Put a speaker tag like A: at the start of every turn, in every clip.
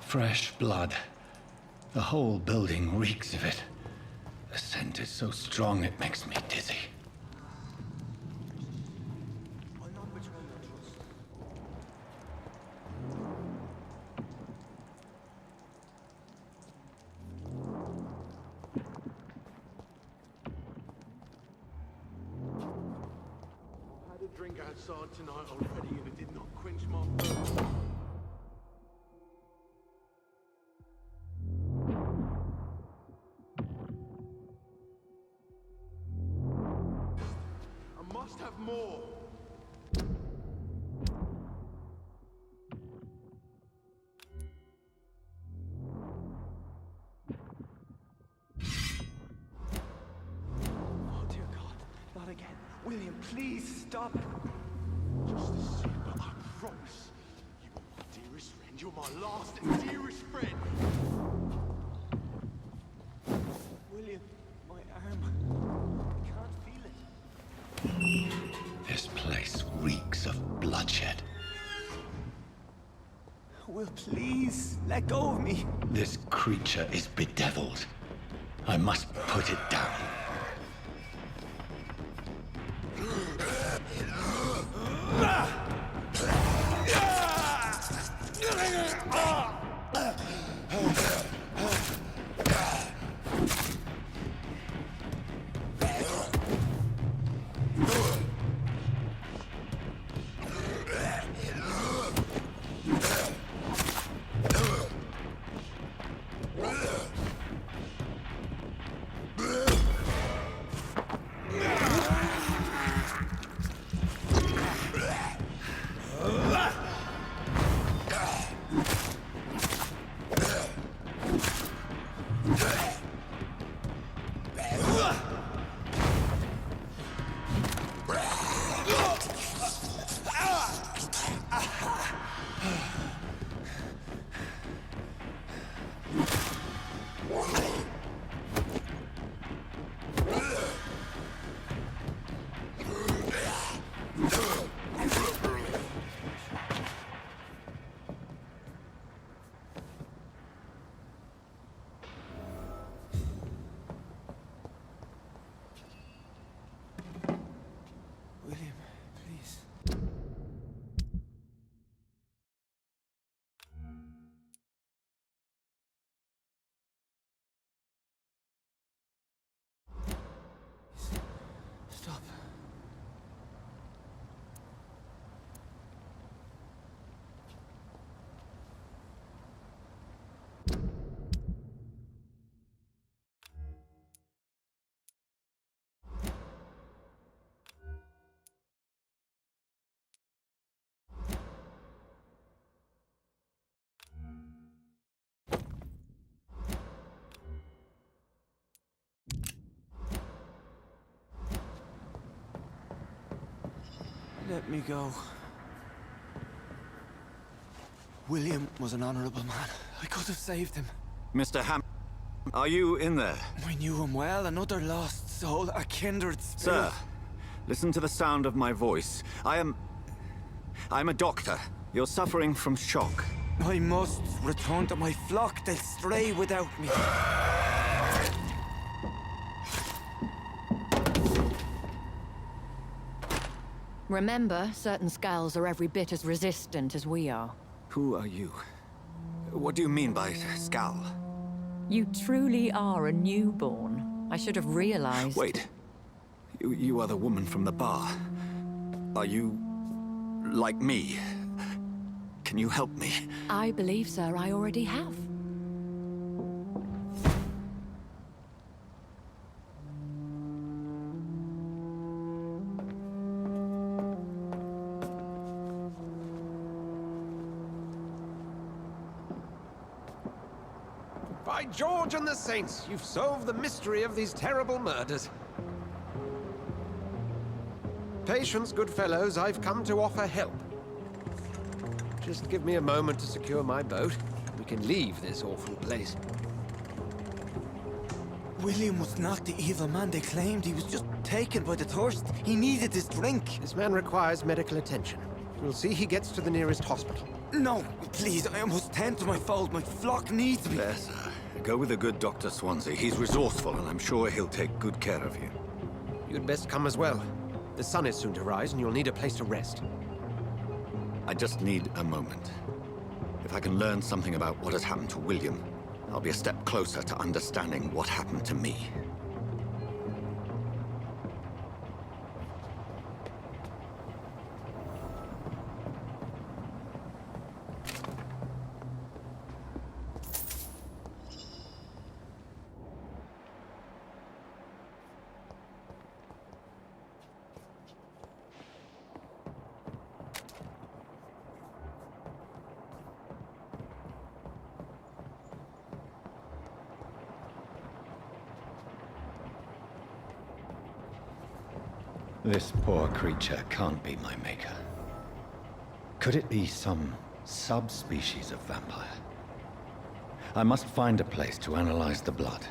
A: Fresh blood. The whole building reeks of it. The scent is so strong it makes me dizzy.
B: Drink outside tonight already and it did not quench my thirst. I must have more. Oh dear God, not again. William, please stop. Just a sip, but I promise you are my dearest friend. You're my last and dearest friend. William, my arm. I can't feel it.
A: This place reeks of bloodshed.
B: Will, please let go of me.
A: This creature is bedeviled. I must put it down.
B: Stop. Let me go. William was an honorable man. I could have saved him.
C: Mr. Are you in there?
B: I knew him well, another lost soul, a kindred spirit.
C: Sir, listen to the sound of my voice. I'm a doctor. You're suffering from shock.
B: I must return to my flock. They'll stray without me.
D: Remember, certain skulls are every bit as resistant as we are.
C: Who are you? What do you mean by skull?
D: You truly are a newborn. I should have realized.
C: Wait. You are the woman from the bar. Are you like me? Can you help me?
D: I believe, sir, I already have.
E: By George and the Saints, you've solved the mystery of these terrible murders. Patience, good fellows, I've come to offer help. Just give me a moment to secure my boat. We can leave this awful place.
B: William was not the evil man they claimed. He was just taken by the thirst. He needed his drink.
E: This man requires medical attention. We'll see he gets to the nearest hospital.
C: No, please, I almost tend to my fault. My flock needs me. Yes, go with the good Dr. Swansea. He's resourceful, and I'm sure he'll take good care of you.
E: You'd best come as well. The sun is soon to rise, and you'll need a place to rest.
C: I just need a moment. If I can learn something about what has happened to William, I'll be a step closer to understanding what happened to me.
A: This poor creature can't be my maker. Could it be some subspecies of vampire? I must find a place to analyze the blood.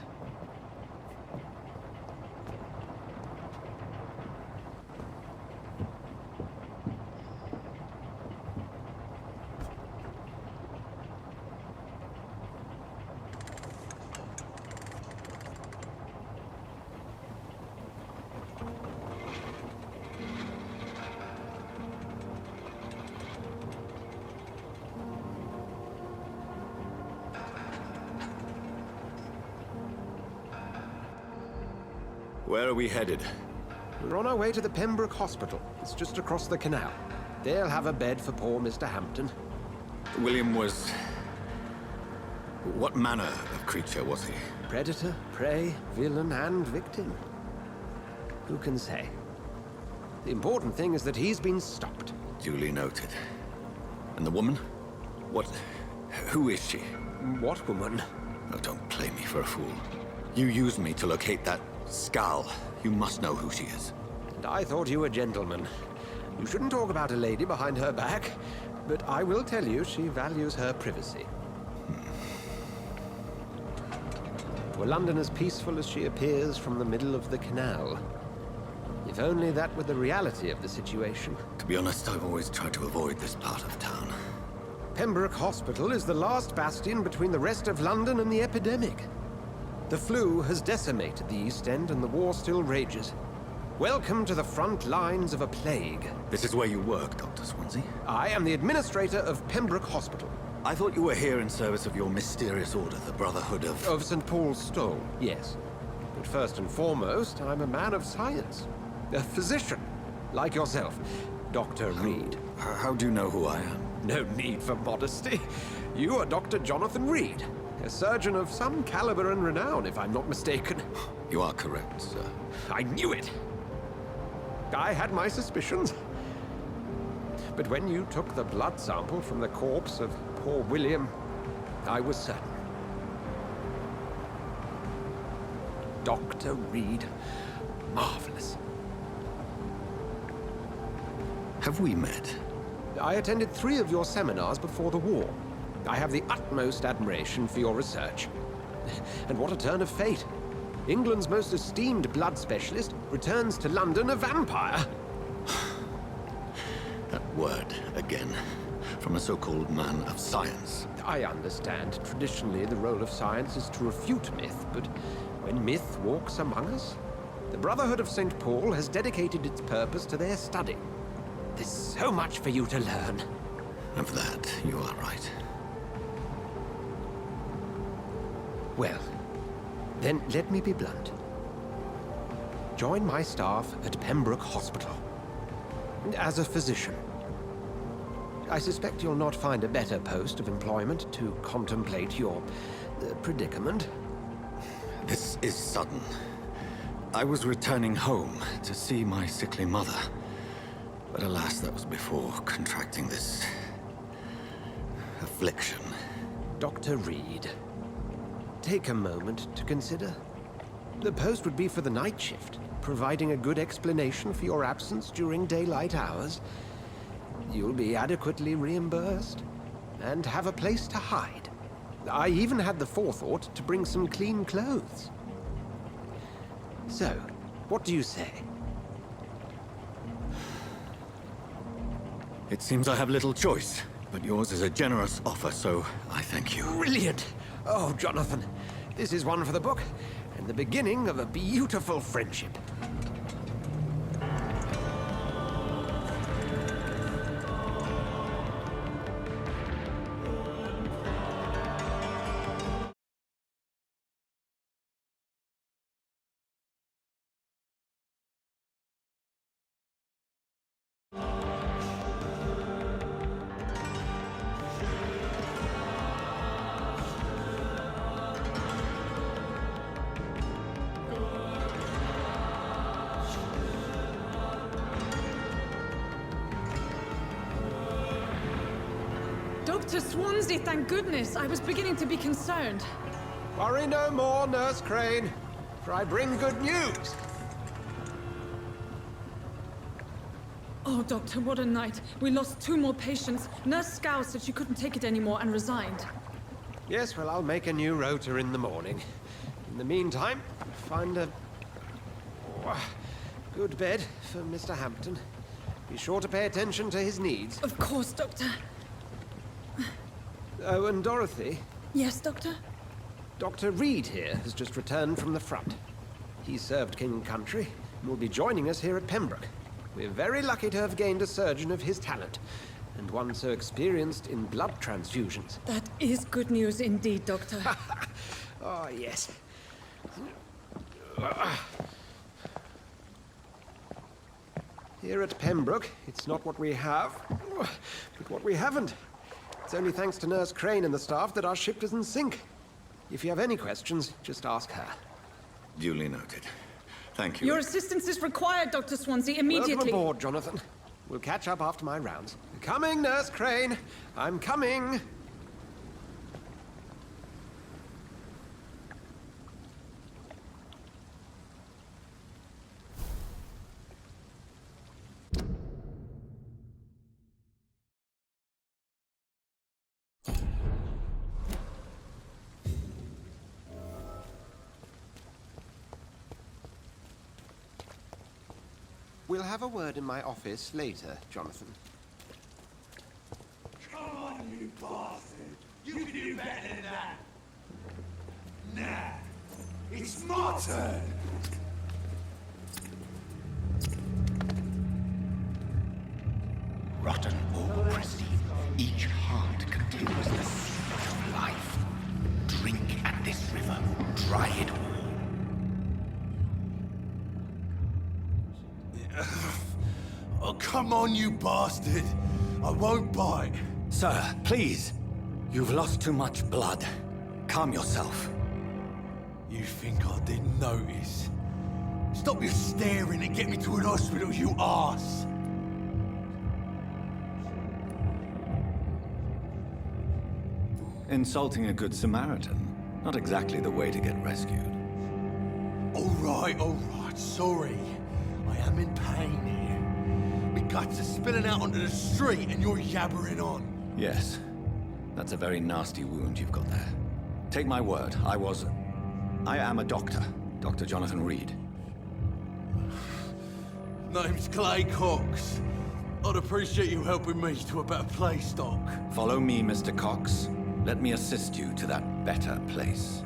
C: Where are we headed?
E: We're on our way to the Pembroke Hospital. It's just across the canal. They'll have a bed for poor Mr. Hampton.
C: William was... What manner of creature was he?
E: Predator, prey, villain, and victim. Who can say? The important thing is that he's been stopped.
C: Duly noted. And the woman? Who is she?
E: What woman?
C: Oh, don't play me for a fool. You used me to locate that skull. You must know who she is.
E: And I thought you a gentleman. You shouldn't talk about a lady behind her back, but I will tell you she values her privacy. Were London as peaceful as she appears from the middle of the canal? If only that were the reality of the situation.
C: To be honest, I've always tried to avoid this part of town.
E: Pembroke Hospital is the last bastion between the rest of London and the epidemic. The flu has decimated the East End and the war still rages. Welcome to the front lines of a plague.
C: This is where you work, Dr. Swansea?
E: I am the administrator of Pembroke Hospital.
C: I thought you were here in service of your mysterious order, the Brotherhood of...
E: Of St. Paul's Stole, yes. But first and foremost, I'm a man of science. A physician, like yourself, Dr. Reed.
C: How do you know who I am?
E: No need for modesty. You are Dr. Jonathan Reed, a surgeon of some caliber and renown, if I'm not mistaken.
C: You are correct, sir.
E: I knew it! I had my suspicions. But when you took the blood sample from the corpse of poor William, I was certain. Dr. Reed. Marvelous.
C: Have we met?
E: I attended 3 of your seminars before the war. I have the utmost admiration for your research. And what a turn of fate. England's most esteemed blood specialist returns to London a vampire.
C: That word, again. From a so-called man of science.
E: I understand. Traditionally, the role of science is to refute myth, but when myth walks among us, the Brotherhood of St. Paul has dedicated its purpose to their study. There's so much for you to learn.
C: Of that, you are right.
E: Well, then let me be blunt. Join my staff at Pembroke Hospital. As a physician. I suspect you'll not find a better post of employment to contemplate your predicament.
C: This is sudden. I was returning home to see my sickly mother. But alas, that was before contracting this... affliction.
E: Dr. Reed, take a moment to consider. The post would be for the night shift, providing a good explanation for your absence during daylight hours. You'll be adequately reimbursed, and have a place to hide. I even had the forethought to bring some clean clothes. So, what do you say?
C: It seems I have little choice, but yours is a generous offer, so I thank you.
E: Brilliant! Oh, Jonathan, this is one for the book, and the beginning of a beautiful friendship.
F: Dr. Swansea, thank goodness. I was beginning to be concerned.
E: Worry no more, Nurse Crane, for I bring good news.
F: Oh, Doctor, what a night. We lost 2 more patients. Nurse Scow said she couldn't take it anymore and resigned.
E: Yes, well, I'll make a new rota in the morning. In the meantime, find a good bed for Mr. Hampton. Be sure to pay attention to his needs.
F: Of course, Doctor.
E: Oh, and Dorothy,
F: Yes, Doctor?
E: Dr. Reed here has just returned from the front. He served King and Country and will be joining us here at Pembroke. We're very lucky to have gained a surgeon of his talent, and one so experienced in blood transfusions.
F: That is good news indeed, Doctor.
E: Oh, yes. Here at Pembroke, it's not what we have, but what we haven't. It's only thanks to Nurse Crane and the staff that our ship doesn't sink. If you have any questions, just ask her.
C: Duly noted. Thank you.
F: Your assistance is required, Dr. Swansea, immediately.
E: Welcome aboard, Jonathan. We'll catch up after my rounds. Coming, Nurse Crane. I'm coming. We'll have a word in my office later, Jonathan.
B: Come on, you bastard! You can do better than that! Nah, it's my turn!
G: Rotten or pristine, each heart contains the seed of life. Drink at this river, dry it all.
B: Oh, come on, you bastard! I won't bite!
A: Sir, please. You've lost too much blood. Calm yourself.
B: You think I didn't notice? Stop your staring and get me to an hospital, you arse!
A: Insulting a good Samaritan. Not exactly the way to get rescued.
B: Alright, sorry. I am in pain here. My guts are spilling out onto the street and you're yabbering on.
A: Yes. That's a very nasty wound you've got there. Take my word, I am a doctor. Dr. Jonathan Reed.
B: Name's Clay Cox. I'd appreciate you helping me to a better place, Doc.
A: Follow me, Mr. Cox. Let me assist you to that better place.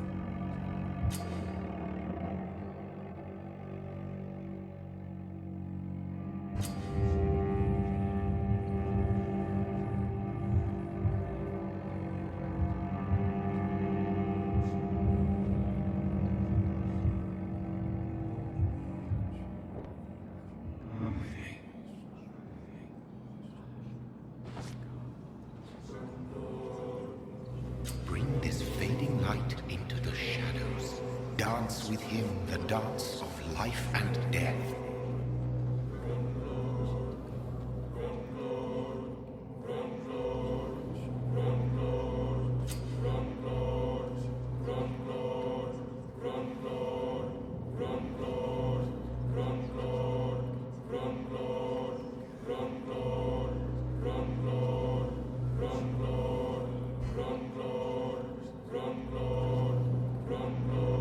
G: Bring this fading light into the shadows. Dance with him the dance of life and death.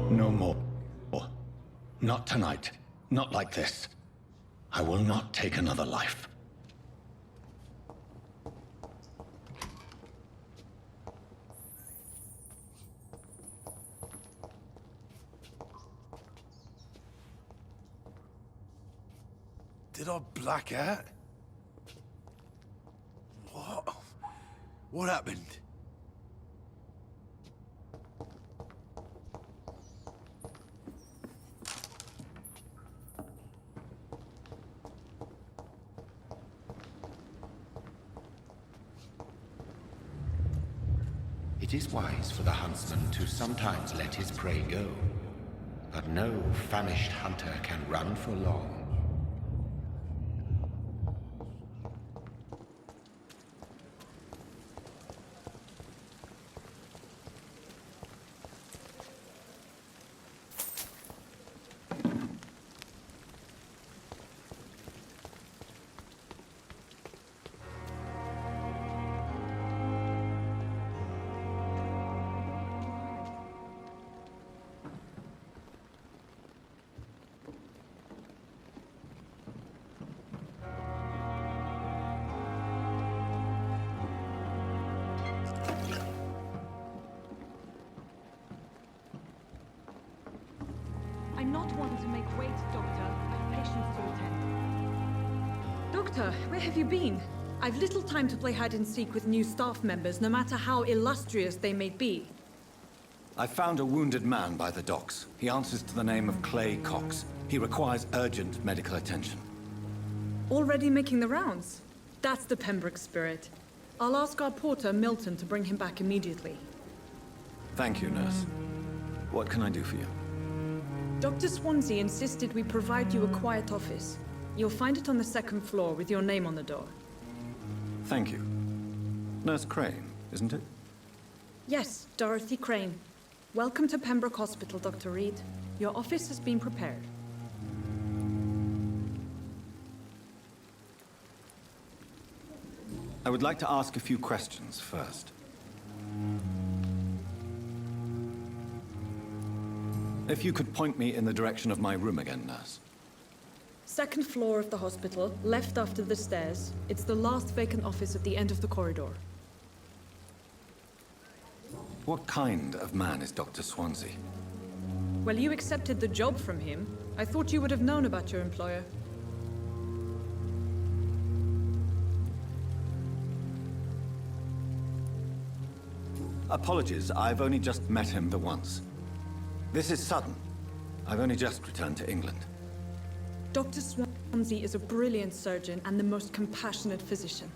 A: No more. Not tonight. Not like this. I will not take another life.
B: Did I black out? What? What happened?
G: It is wise for the huntsman to sometimes let his prey go, but no famished hunter can run for long.
F: I'm not one to make wait, Doctor. I've patients to attend. Doctor, where have you been? I've little time to play hide and seek with new staff members, no matter how illustrious they may be.
A: I found a wounded man by the docks. He answers to the name of Clay Cox. He requires urgent medical attention.
F: Already making the rounds? That's the Pembroke spirit. I'll ask our porter, Milton, to bring him back immediately.
A: Thank you, nurse. What can I do for you?
F: Dr. Swansea insisted we provide you a quiet office. You'll find it on the second floor with your name on the door.
A: Thank you. Nurse Crane, isn't it?
F: Yes, Dorothy Crane. Welcome to Pembroke Hospital, Dr. Reed. Your office has been prepared.
A: I would like to ask a few questions first. If you could point me in the direction of my room again, nurse.
F: Second floor of the hospital, left after the stairs. It's the last vacant office at the end of the corridor.
A: What kind of man is Dr. Swansea?
F: Well, you accepted the job from him. I thought you would have known about your employer.
A: Apologies, I've only just met him the once. This is sudden. I've only just returned to England.
F: Dr. Swansea is a brilliant surgeon and the most compassionate physician.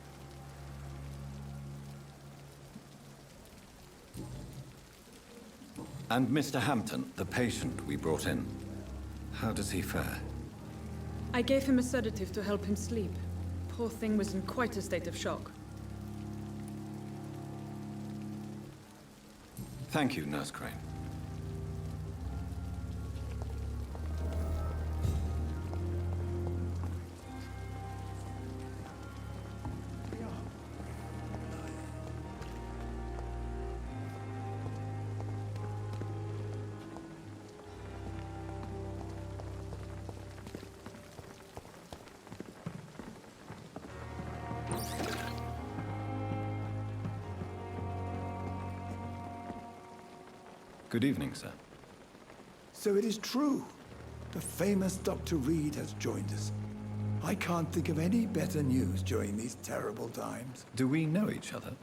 A: And Mr. Hampton, the patient we brought in, how does he fare?
F: I gave him a sedative to help him sleep. Poor thing was in quite a state of shock.
A: Thank you, Nurse Crane. Good evening, sir.
H: So it is true. The famous Dr. Reed has joined us. I can't think of any better news during these terrible times.
A: Do we know each other?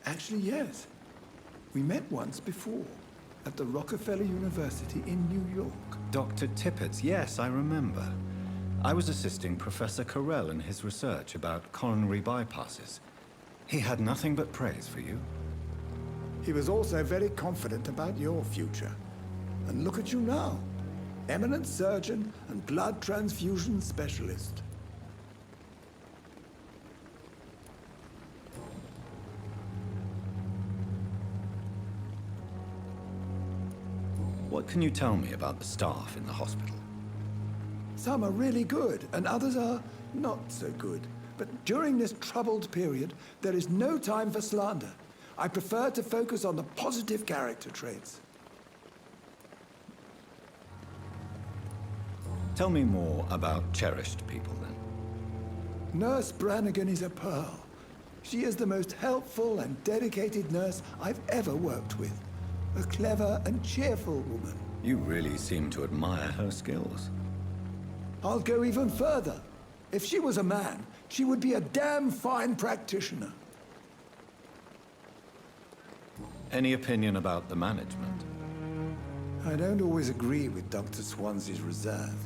H: Actually, yes. We met once before, at the Rockefeller University in New York.
A: Dr. Tippett's, yes, I remember. I was assisting Professor Carell in his research about coronary bypasses. He had nothing but praise for you.
H: He was also very confident about your future. And look at you now. Eminent surgeon and blood transfusion specialist.
A: What can you tell me about the staff in the hospital?
H: Some are really good, and others are not so good. But during this troubled period, there is no time for slander. I prefer to focus on the positive character traits.
A: Tell me more about cherished people, then.
H: Nurse Brannigan is a pearl. She is the most helpful and dedicated nurse I've ever worked with. A clever and cheerful woman.
A: You really seem to admire her skills.
H: I'll go even further. If she was a man, she would be a damn fine practitioner.
A: Any opinion about the management?
H: I don't always agree with Dr. Swansea's reserve,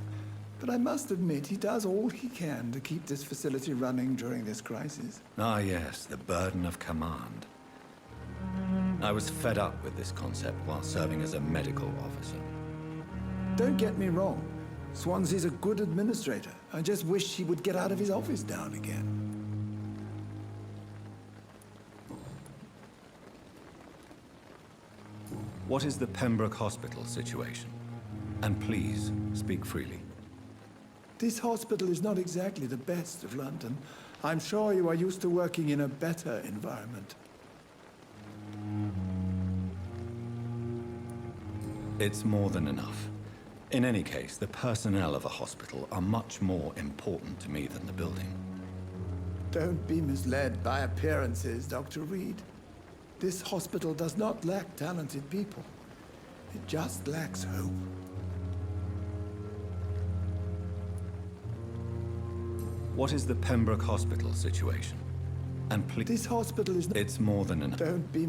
H: but I must admit he does all he can to keep this facility running during this crisis.
A: Ah yes, the burden of command. I was fed up with this concept while serving as a medical officer.
H: Don't get me wrong. Swansea's a good administrator. I just wish he would get out of his office now and again.
A: What is the Pembroke Hospital situation? And please, speak freely.
H: This hospital is not exactly the best of London. I'm sure you are used to working in a better environment.
A: It's more than enough. In any case, the personnel of a hospital are much more important to me than the building.
H: Don't be misled by appearances, Dr. Reed. This hospital does not lack talented people. It just lacks hope.
A: What is the Pembroke Hospital situation? And please...
H: This hospital is not...
A: It's more than enough.
H: Don't be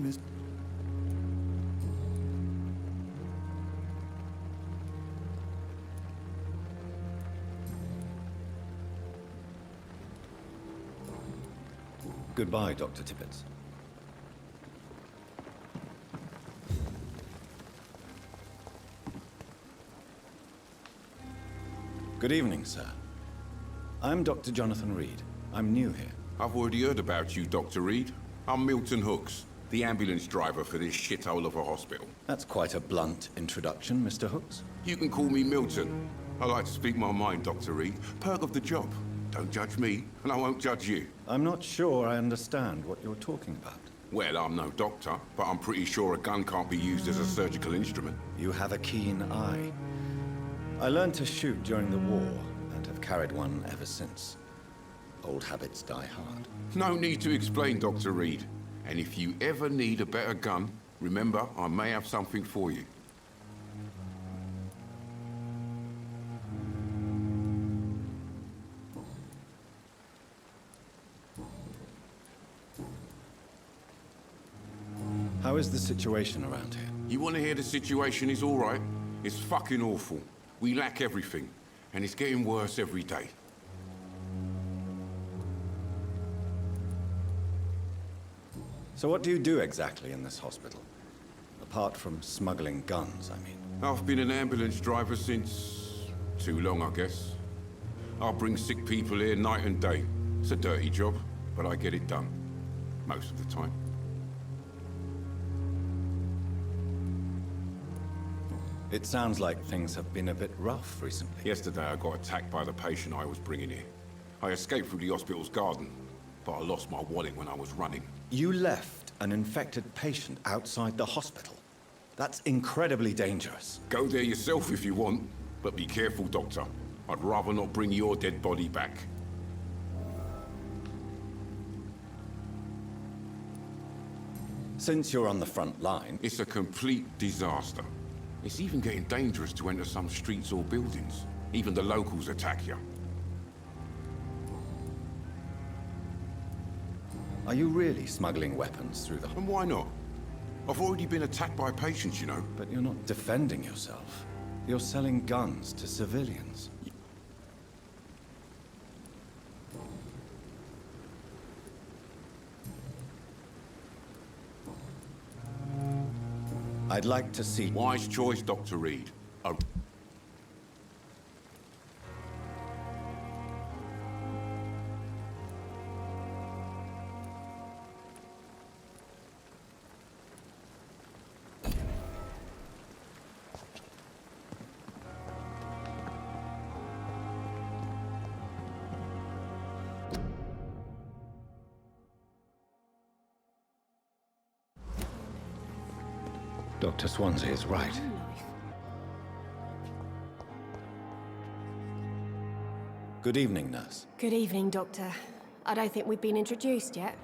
A: Goodbye, Dr. Tippett. Good evening, sir. I'm Dr. Jonathan Reed. I'm new here.
I: I've already heard about you, Dr. Reed. I'm Milton Hooks, the ambulance driver for this shithole of a hospital.
A: That's quite a blunt introduction, Mr. Hooks.
I: You can call me Milton. I like to speak my mind, Dr. Reed. Perk of the job. Don't judge me, and I won't judge you.
A: I'm not sure I understand what you're talking about.
I: Well, I'm no doctor, but I'm pretty sure a gun can't be used as a surgical instrument.
A: You have a keen eye. I learned to shoot during the war, and have carried one ever since. Old habits die hard.
I: No need to explain, Dr. Reed. And if you ever need a better gun, remember, I may have something for you.
A: How is the situation around here?
I: You want to hear the situation is all right? It's fucking awful. We lack everything, and it's getting worse every day.
A: So what do you do exactly in this hospital? Apart from smuggling guns, I mean.
I: I've been an ambulance driver since... too long, I guess. I'll bring sick people here night and day. It's a dirty job, but I get it done. Most of the time.
A: It sounds like things have been a bit rough recently.
I: Yesterday I got attacked by the patient I was bringing here. I escaped through the hospital's garden, but I lost my wallet when I was running.
A: You left an infected patient outside the hospital? That's incredibly dangerous.
I: Go there yourself if you want, but be careful, Doctor. I'd rather not bring your dead body back.
A: Since you're on the front line...
I: It's a complete disaster. It's even getting dangerous to enter some streets or buildings. Even the locals attack you.
A: Are you really smuggling weapons through the...
I: And why not? I've already been attacked by patients, you know.
A: But you're not defending yourself. You're selling guns to civilians. I'd like to see...
I: Wise choice, Dr. Reed.
A: Dr. Swansea is right. Good evening, nurse.
J: Good evening, Doctor. I don't think we've been introduced yet.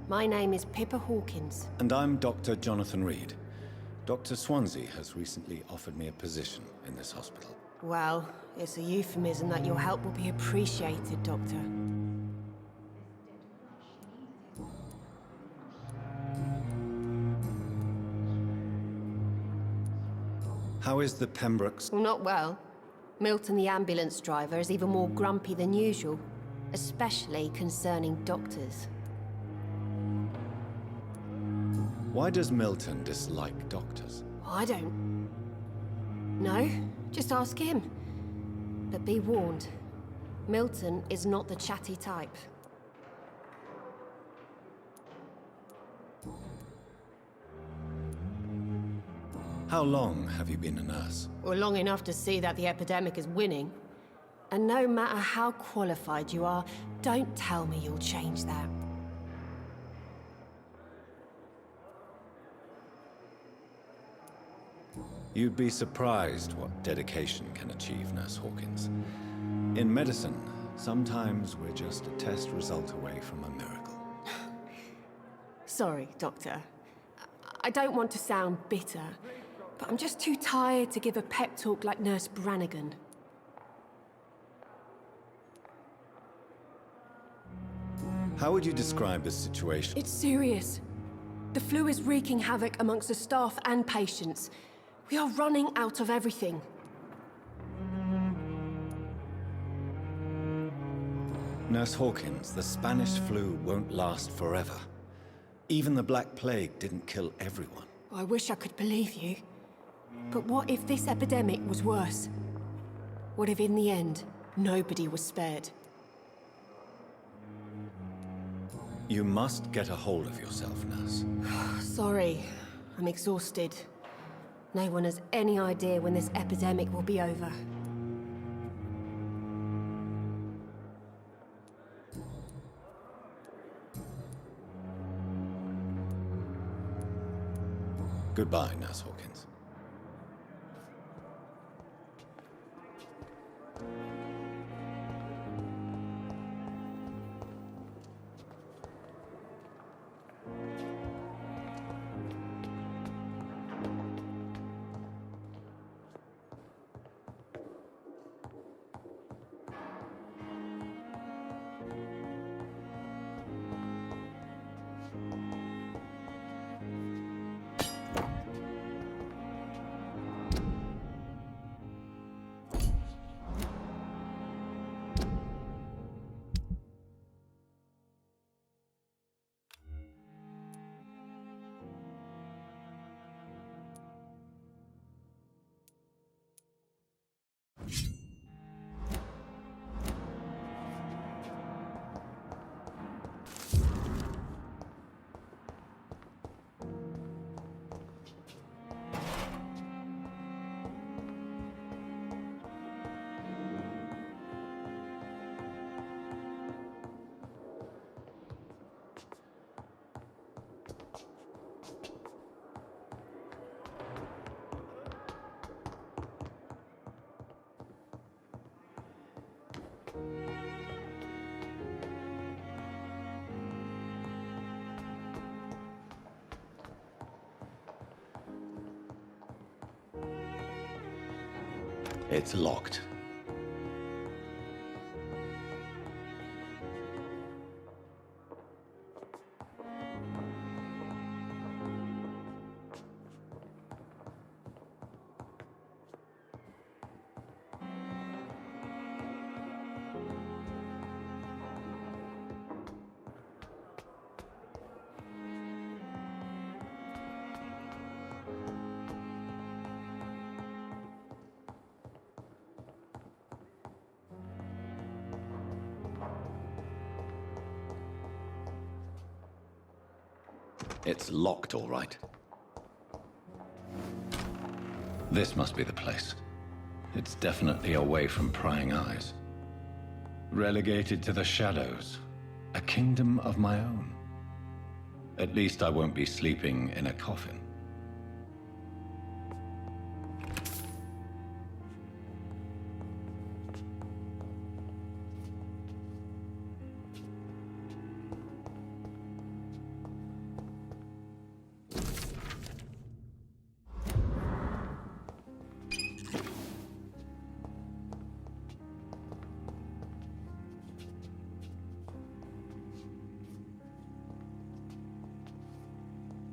J: My name is Pippa Hawkins.
A: And I'm Dr. Jonathan Reed. Dr. Swansea has recently offered me a position in this hospital.
J: Well, it's a euphemism that your help will be appreciated, Doctor.
C: How is the Pembrokes?
J: Well, not well. Milton, the ambulance driver, is even more grumpy than usual, especially concerning doctors.
C: Why does Milton dislike doctors?
J: I don't know. Just ask him. But be warned, Milton is not the chatty type.
C: How long have you been a nurse?
J: Well, long enough to see that the epidemic is winning. And no matter how qualified you are, don't tell me you'll change that.
C: You'd be surprised what dedication can achieve, Nurse Hawkins. In medicine, sometimes we're just a test result away from a miracle.
J: Sorry, Doctor. I don't want to sound bitter, but I'm just too tired to give a pep talk like Nurse Brannigan.
C: How would you describe the situation?
J: It's serious. The flu is wreaking havoc amongst the staff and patients. We are running out of everything.
C: Nurse Hawkins, the Spanish flu won't last forever. Even the Black Plague didn't kill everyone.
J: I wish I could believe you. But what if this epidemic was worse? What if in the end, nobody was spared?
C: You must get a hold of yourself, Nurse.
J: Sorry, I'm exhausted. No one has any idea when this epidemic will be over.
C: Goodbye, Nurse Hawkins. It's locked. It's locked, all right. This must be the place. It's definitely away from prying eyes. Relegated to the shadows. A kingdom of my own. At least I won't be sleeping in a coffin.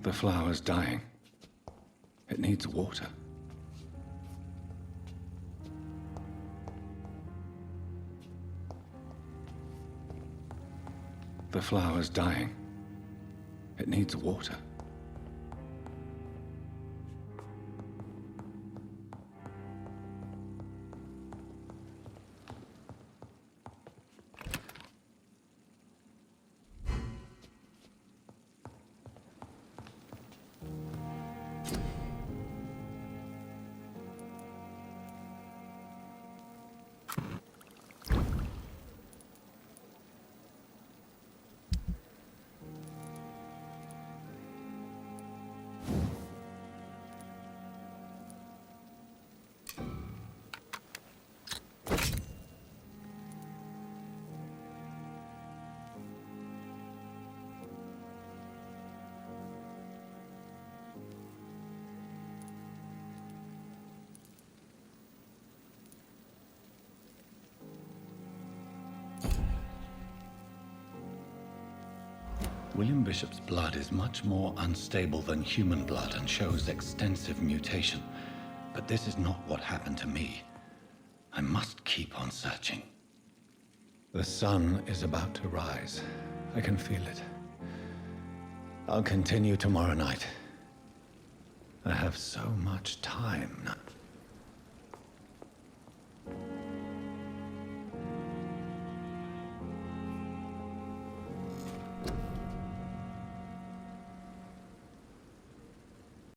C: The flower's dying. It needs water. The flower's dying. It needs water. William Bishop's blood is much more unstable than human blood and shows extensive mutation. But this is not what happened to me. I must keep on searching. The sun is about to rise. I can feel it. I'll continue tomorrow night. I have so much time now.